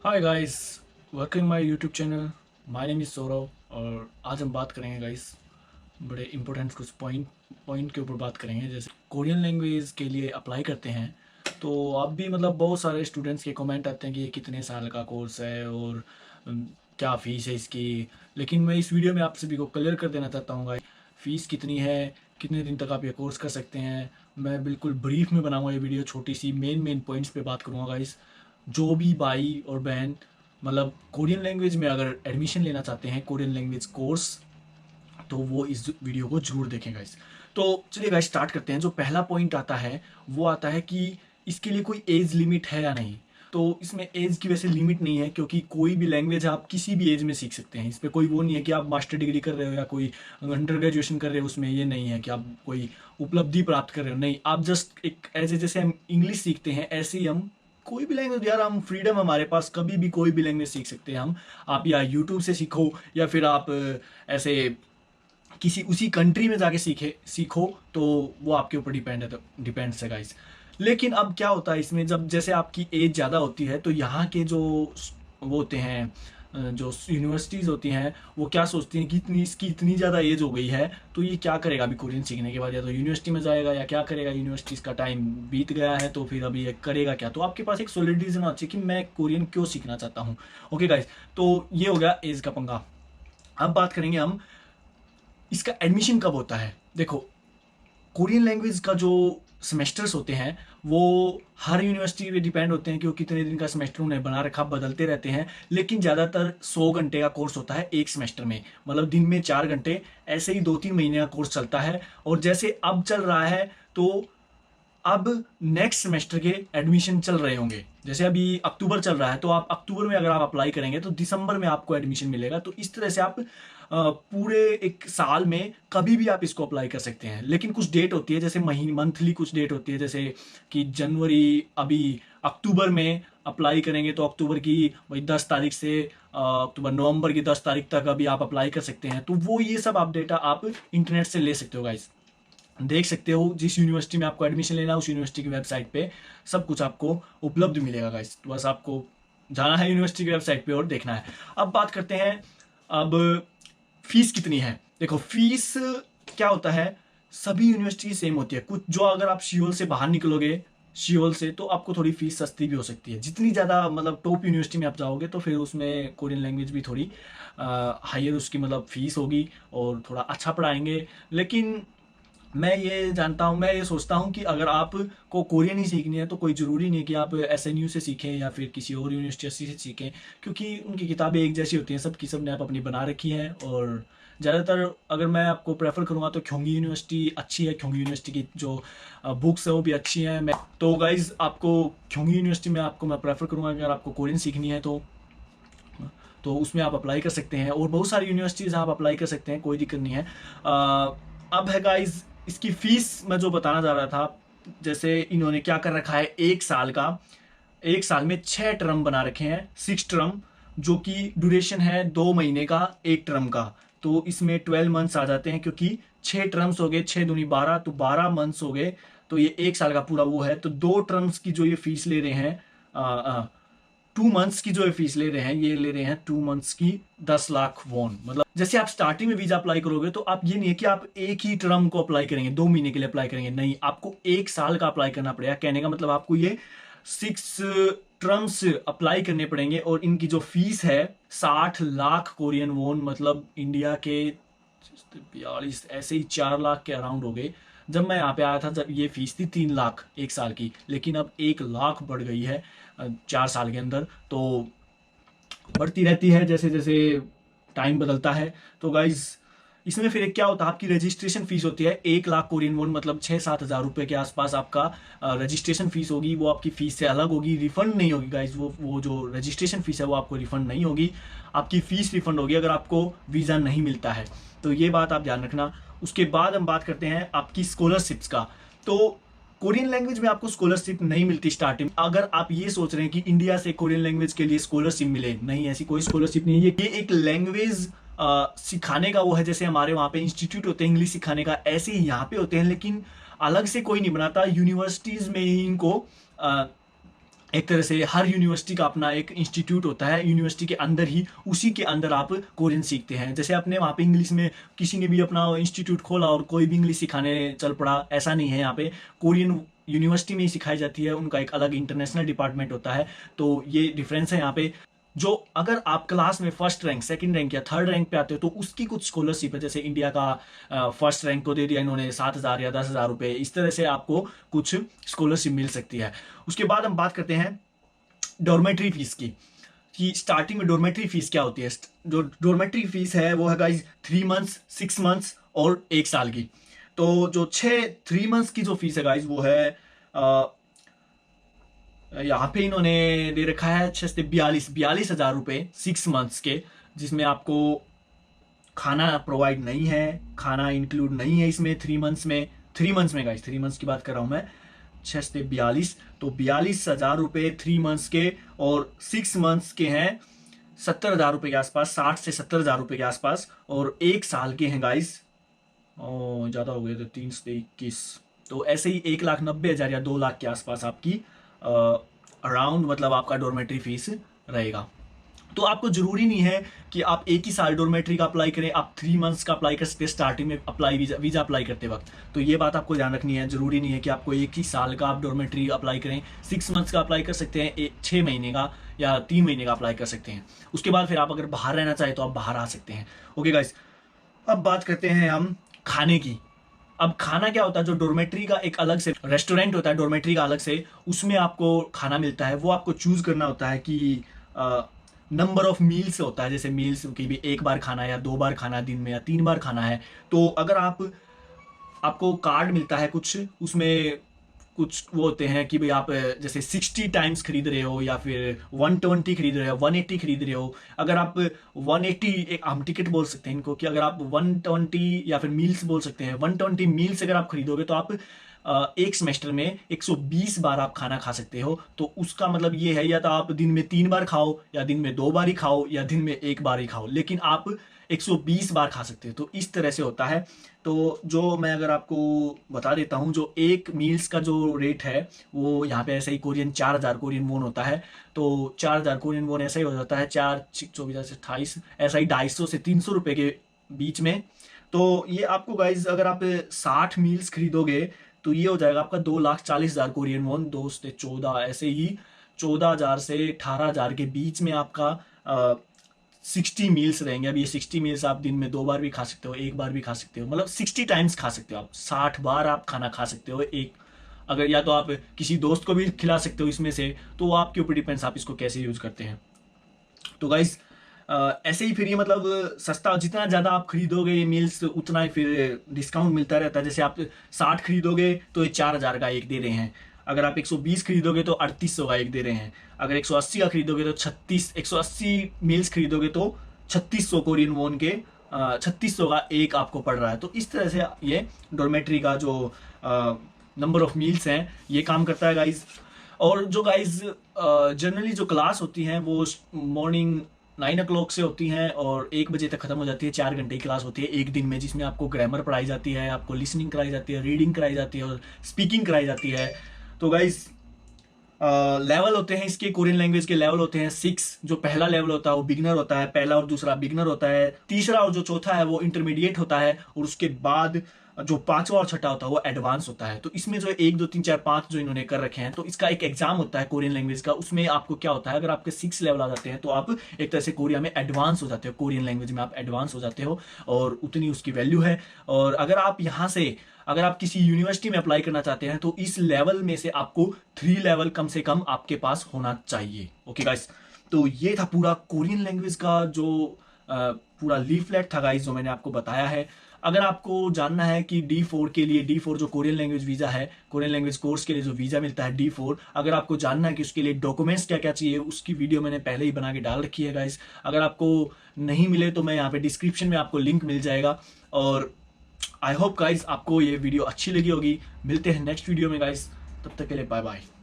Hi guys, welcome my YouTube channel. My name is Saurav और आज हम बात करेंगे गाइस बड़े इंपॉर्टेंट कुछ पॉइंट के ऊपर बात करेंगे। जैसे कोरियन लैंग्वेज के लिए अप्लाई करते हैं तो अब भी बहुत सारे स्टूडेंट्स के कमेंट आते हैं कि ये कितने साल का कोर्स है और क्या फ़ीस है इसकी। लेकिन मैं इस वीडियो में आप सभी को क्लियर कर देना चाहता हूँ गाइस, फ़ीस कितनी है, कितने दिन तक आप ये कोर्स कर सकते हैं। मैं बिल्कुल ब्रीफ में बनाऊँगा ये वीडियो, छोटी सी मेन पॉइंट्स पे बात करूँगा गाइस। जो भी भाई और बहन कोरियन लैंग्वेज में अगर एडमिशन लेना चाहते हैं, कोरियन लैंग्वेज कोर्स, तो वो इस वीडियो को जरूर देखें गाइस। तो चलिए गाइस स्टार्ट करते हैं। जो पहला पॉइंट आता है वो आता है कि इसके लिए कोई एज लिमिट है या नहीं। तो इसमें एज की वैसे लिमिट नहीं है, क्योंकि कोई भी लैंग्वेज आप किसी भी एज में सीख सकते हैं। इस पर कोई वो नहीं है कि आप मास्टर डिग्री कर रहे हो या कोई अंडर ग्रेजुएशन कर रहे हो, उसमें ये नहीं है कि आप कोई उपलब्धि प्राप्त कर रहे हो। नहीं, आप जस्ट एक ऐसे जैसे हम इंग्लिश सीखते हैं ऐसे ही हम कोई भी लैंग्वेज, यार हम फ्रीडम हमारे पास, कभी भी कोई भी लैंग्वेज सीख सकते हैं हम। आप या यूट्यूब से सीखो या फिर आप ऐसे किसी उसी कंट्री में जाके सीखो, तो वो आपके ऊपर डिपेंड्स है गाइस। लेकिन अब क्या होता है इसमें, जब जैसे आपकी एज ज़्यादा होती है तो यहाँ के जो वो होते हैं, जो यूनिवर्सिटीज़ होती हैं, वो क्या सोचती हैं कि इसकी इतनी ज़्यादा एज हो गई है तो ये क्या करेगा अभी कोरियन सीखने के बाद, या तो यूनिवर्सिटी में जाएगा या क्या करेगा। यूनिवर्सिटीज़ का टाइम बीत गया है तो फिर अभी ये करेगा क्या। तो आपके पास एक सॉलिड रीज़न होना चाहिए कि मैं कोरियन क्यों सीखना चाहता हूँ। ओके गाइस, तो ये हो गया एज का पंगा। अब बात करेंगे हम इसका एडमिशन कब होता है। देखो, कोरियन लैंग्वेज का जो सेमेस्टर्स होते हैं वो हर यूनिवर्सिटी पे डिपेंड होते हैं कि वो कितने दिन का सेमेस्टर उन्हें बना रखा, बदलते रहते हैं। लेकिन ज़्यादातर 100 घंटे का कोर्स होता है एक सेमेस्टर में, मतलब दिन में 4 घंटे। ऐसे ही 2-3 महीने का कोर्स चलता है। और जैसे अब चल रहा है तो अब नेक्स्ट सेमेस्टर के एडमिशन चल रहे होंगे। जैसे अभी अक्टूबर चल रहा है तो आप अक्टूबर में अगर आप अप्लाई करेंगे तो दिसंबर में आपको एडमिशन मिलेगा। तो इस तरह से आप पूरे एक साल में कभी भी आप इसको अप्लाई कर सकते हैं। लेकिन कुछ डेट होती है, जैसे महीने मंथली कुछ डेट होती है, जैसे कि जनवरी, अभी अक्टूबर में अप्लाई करेंगे तो अक्टूबर की वही 10 तारीख से अक्टूबर नवंबर की 10 तारीख तक अभी आप अप्लाई कर सकते हैं। तो वो ये सब आप डेटा आप इंटरनेट से ले सकते हो गाइस, देख सकते हो। जिस यूनिवर्सिटी में आपको एडमिशन लेना है उस यूनिवर्सिटी की वेबसाइट पे सब कुछ आपको उपलब्ध मिलेगा गाइस। तो बस आपको जाना है यूनिवर्सिटी की वेबसाइट पे और देखना है। अब बात करते हैं, अब फीस कितनी है। देखो, फीस क्या होता है, सभी यूनिवर्सिटी सेम होती है। कुछ जो अगर आप शियोल से बाहर निकलोगे, शियोल से, तो आपको थोड़ी फीस सस्ती भी हो सकती है। जितनी ज़्यादा टॉप यूनिवर्सिटी में आप जाओगे तो फिर उसमें कोरियन लैंग्वेज भी थोड़ी हायर उसकी फीस होगी और थोड़ा अच्छा पढ़ाएंगे। लेकिन मैं ये सोचता हूँ कि अगर आपको कोरियन ही सीखनी है तो कोई ज़रूरी नहीं है कि आप एसएनयू से सीखें या फिर किसी और यूनिवर्सिटी से सीखें, क्योंकि उनकी किताबें एक जैसी होती हैं, सब की सब ने आप अपनी बना रखी हैं। और ज़्यादातर अगर मैं आपको प्रेफर करूँगा तो क्योंगी यूनिवर्सिटी अच्छी है। क्योंगी यूनिवर्सिटी की जो बुक्स है वो भी अच्छी हैं। मैं तो गाइज़ आपको क्योंगी यूनिवर्सिटी में आपको मैं प्रेफर करूँगा अगर आपको कोरियन सीखनी है तो उसमें आप अप्लाई कर सकते हैं। और बहुत सारी यूनिवर्सिटीज़ आप अप्लाई कर सकते हैं, कोई दिक्कत नहीं है। अब है गाइज इसकी फ़ीस, मैं जो बताना चाह रहा था, जैसे इन्होंने क्या कर रखा है, एक साल का, एक साल में 6 टर्म बना रखे हैं, 6 टर्म, जो कि ड्यूरेशन है 2 महीने का एक टर्म का। तो इसमें 12 मंथ्स आ जाते हैं, क्योंकि 6 टर्म्स हो गए, 6 दूनी 12, तो 12 मंथ्स हो गए। तो ये एक साल का पूरा वो है। तो 2 टर्म्स की जो ये फीस ले रहे हैं, 2 मंथ्स की जो फीस ले रहे हैं, ये ले रहे हैं 2 मंथ्स की 10 लाख वॉन। जैसे आप स्टार्टिंग में वीजा अप्लाई करोगे तो आप ये नहीं है कि आप एक ही टर्म को अप्लाई करेंगे, 2 महीने के लिए अप्लाई करेंगे, नहीं, आपको एक साल का अप्लाई करना पड़ेगा। कहने का मतलब आपको ये 6 टर्म्स अप्लाई करने पड़ेंगे। और इनकी जो फीस है 60 लाख कोरियन वॉन, इंडिया के 42 ऐसे ही 4 लाख के अराउंड हो गए। जब मैं यहाँ पे आया था जब ये फीस थी 3 लाख एक साल की, लेकिन अब 1 लाख बढ़ गई है 4 साल के अंदर। तो बढ़ती रहती है जैसे जैसे टाइम बदलता है। तो गाइज इसमें फिर एक क्या होता है, आपकी रजिस्ट्रेशन फीस होती है 1 लाख कोरियन वोन, 6-7 हज़ार रुपए के आसपास आपका रजिस्ट्रेशन फीस होगी। वो आपकी फीस से अलग होगी, रिफंड नहीं होगी गाइज। वो जो रजिस्ट्रेशन फीस है वो आपको रिफंड नहीं होगी, आपकी फीस रिफंड होगी अगर आपको वीज़ा नहीं मिलता है। तो ये बात आप ध्यान रखना। उसके बाद हम बात करते हैं आपकी स्कॉलरशिप्स का। तो कोरियन लैंग्वेज में आपको स्कॉलरशिप नहीं मिलती स्टार्टिंग। अगर आप ये सोच रहे हैं कि इंडिया से कोरियन लैंग्वेज के लिए स्कॉलरशिप मिले, नहीं, ऐसी कोई स्कॉलरशिप नहीं है। ये एक लैंग्वेज सिखाने का वो है, जैसे हमारे वहाँ पे इंस्टीट्यूट होते हैं इंग्लिश सिखाने का, ऐसे ही यहाँ पे होते हैं। लेकिन अलग से कोई नहीं बनाता, यूनिवर्सिटीज़ में ही इनको एक तरह से हर यूनिवर्सिटी का अपना एक इंस्टीट्यूट होता है, यूनिवर्सिटी के अंदर ही, उसी के अंदर आप कोरियन सीखते हैं। जैसे आपने वहाँ पे इंग्लिश में किसी ने भी अपना इंस्टीट्यूट खोला और कोई भी इंग्लिश सिखाने चल पड़ा, ऐसा नहीं है। यहाँ पे कोरियन यूनिवर्सिटी में ही सिखाई जाती है, उनका एक अलग इंटरनेशनल डिपार्टमेंट होता है। तो ये डिफरेंस है यहाँ पे। जो अगर आप क्लास में फर्स्ट रैंक, सेकंड रैंक या थर्ड रैंक पे आते हो तो उसकी कुछ स्कॉलरशिप है। जैसे इंडिया का फर्स्ट रैंक को दे दिया इन्होंने 7,000 या 10,000 रुपये, इस तरह से आपको कुछ स्कॉलरशिप मिल सकती है। उसके बाद हम बात करते हैं डॉर्मेट्री फीस की, कि स्टार्टिंग में डॉर्मेट्री फीस क्या होती है। जो डॉर्मेट्री फीस है वो है गाइज 3 मंथ्स, 6 मंथ्स और 1 साल की। तो जो 3 मंथ्स की जो फीस है गाइज वो है यहाँ पे इन्होंने दे रखा है 42,000 रुपये 6 मंथ्स के, जिसमें आपको खाना प्रोवाइड नहीं है, खाना इंक्लूड नहीं है इसमें 3 मंथ्स में। 3 मंथ्स में गाइज, 3 मंथ्स की बात कर रहा हूँ मैं। 6 से 42, तो 42,000 रुपये 3 मंथ्स के, और 6 मंथ्स के हैं 70,000 रुपये के आसपास, 60 से 70,000 रुपये के आसपास। और 1 साल के हैं गाइज, ज़्यादा हो गए तो 3 से 21, तो ऐसे ही 1,90,000 या 2 लाख के आसपास आपकी अराउंड मतलब आपका डॉर्मेट्री फीस रहेगा। तो आपको जरूरी नहीं है कि आप एक ही साल डॉर्मेट्री का अप्लाई करें, आप 3 मंथ्स का अप्लाई कर सकते हैं स्टार्टिंग में अप्लाई वीजा अप्लाई करते वक्त। तो ये बात आपको ध्यान रखनी है, जरूरी नहीं है कि आपको एक ही साल का आप डॉर्मेट्री अप्लाई करें। 6 मंथ्स का अप्लाई कर सकते हैं, 6 महीने का या 3 महीने का अप्लाई कर सकते हैं। उसके बाद फिर आप अगर बाहर रहना चाहें तो आप बाहर आ सकते हैं। ओके गाइस, अब बात करते हैं हम खाने की। अब खाना क्या होता है, जो डॉर्मेट्री का एक अलग से रेस्टोरेंट होता है डॉर्मेट्री का अलग से, उसमें आपको खाना मिलता है। वो आपको चूज करना होता है कि नंबर ऑफ मील्स होता है, जैसे मील्स की भी 1 बार खाना है या 2 बार खाना है दिन में, या 3 बार खाना है। तो अगर आपको कार्ड मिलता है कुछ, उसमें कुछ वो होते हैं कि भाई आप जैसे 60 टाइम्स खरीद रहे हो, या फिर 120 खरीद रहे हो, 180 खरीद रहे हो। अगर आप 180, एक हम टिकट बोल सकते हैं इनको, कि अगर आप 120, या फिर मील्स बोल सकते हैं, 120 मील्स अगर आप खरीदोगे तो आप एक सेमेस्टर में 120 बार आप खाना खा सकते हो। तो उसका मतलब ये है, या तो आप दिन में 3 बार खाओ, या दिन में 2 बार ही खाओ, या दिन में 1 बार ही खाओ, लेकिन आप 120 बार खा सकते हो। तो इस तरह से होता है। तो जो मैं अगर आपको बता देता हूँ, जो एक मील्स का जो रेट है वो यहाँ पे ऐसे ही 4,000 कोरियन वोन होता है। तो 4,000 कोरियन वोन ऐसा ही हो जाता है, 4,24,28, ऐसा ही 250 से 300 रुपये के बीच में। तो ये आपको गाइज अगर आप 60 मील्स खरीदोगे तो ये हो जाएगा आपका 2,40,000 कोरियन वोन, 2 से 14, ऐसे ही 14,000 से 18,000 के बीच में आपका 60 मील्स रहेंगे। अब ये 60 मील्स आप दिन में 2 बार भी खा सकते हो, 1 बार भी खा सकते हो, मतलब 60 टाइम्स खा सकते हो आप, 60 बार आप खाना खा सकते हो एक। अगर या तो आप किसी दोस्त को भी खिला सकते हो इसमें से, तो वो आपके ऊपर डिपेंड्स, आप इसको कैसे यूज करते हैं। तो गाइज ऐसे ही फिर ये मतलब सस्ता, जितना ज़्यादा आप खरीदोगे ये मील्स उतना ही फिर डिस्काउंट मिलता रहता है। जैसे आप 60 खरीदोगे तो ये 4,000 का एक दे रहे हैं। अगर आप 120 खरीदोगे तो 3,800 का एक दे रहे हैं। अगर 180 का खरीदोगे तो 180 मील्स खरीदोगे तो 3,600 कोरियन वोन के 3,600 का एक आपको पड़ रहा है। तो इस तरह से ये डॉर्मेट्री का जो नंबर ऑफ मील्स हैं ये काम करता है गाइज। और जो गाइज जनरली जो क्लास होती हैं वो मॉर्निंग 9 o'clock से होती हैं और 1 बजे तक खत्म हो जाती है। 4 घंटे की क्लास होती है एक दिन में, जिसमें आपको ग्रामर पढ़ाई जाती है, आपको लिसनिंग कराई जाती है, रीडिंग कराई जाती है और स्पीकिंग कराई जाती है। तो गाइज लेवल होते हैं इसके, कोरियन लैंग्वेज के लेवल होते हैं 6। जो पहला लेवल होता है वो बिगनर होता है, पहला और दूसरा बिगनर होता है। तीसरा और जो चौथा है वो इंटरमीडिएट होता है, और उसके बाद जो 5वां और छठा होता है वो एडवांस होता है। तो इसमें जो 1 2 3 4 5 जो इन्होंने कर रखे हैं, तो इसका एक एग्जाम होता है कोरियन लैंग्वेज का। उसमें आपको क्या होता है, अगर आपके 6 लेवल आ जाते हैं तो आप एक तरह से कोरिया में एडवांस हो जाते हो, कोरियन लैंग्वेज में आप एडवांस हो जाते हो, और उतनी उसकी वैल्यू है। और अगर आप यहाँ से अगर आप किसी यूनिवर्सिटी में अप्लाई करना चाहते हैं तो इस लेवल में से आपको 3 लेवल कम से कम आपके पास होना चाहिए। ओके गाइस, तो ये था पूरा कोरियन लैंग्वेज का जो पूरा लीफलेट था गाइस, जो मैंने आपको बताया है। अगर आपको जानना है कि D4 के लिए, D4 जो कोरियन लैंग्वेज वीज़ा है, कोरियन लैंग्वेज कोर्स के लिए जो वीज़ा मिलता है D4, अगर आपको जानना है कि उसके लिए डॉक्यूमेंट्स क्या क्या चाहिए, उसकी वीडियो मैंने पहले ही बना के डाल रखी है गाइस। अगर आपको नहीं मिले तो मैं यहाँ पे डिस्क्रिप्शन में आपको लिंक मिल जाएगा। और आई होप गाइस आपको ये वीडियो अच्छी लगी होगी। मिलते हैं नेक्स्ट वीडियो में गाइस, तब तक के लिए बाय बाय।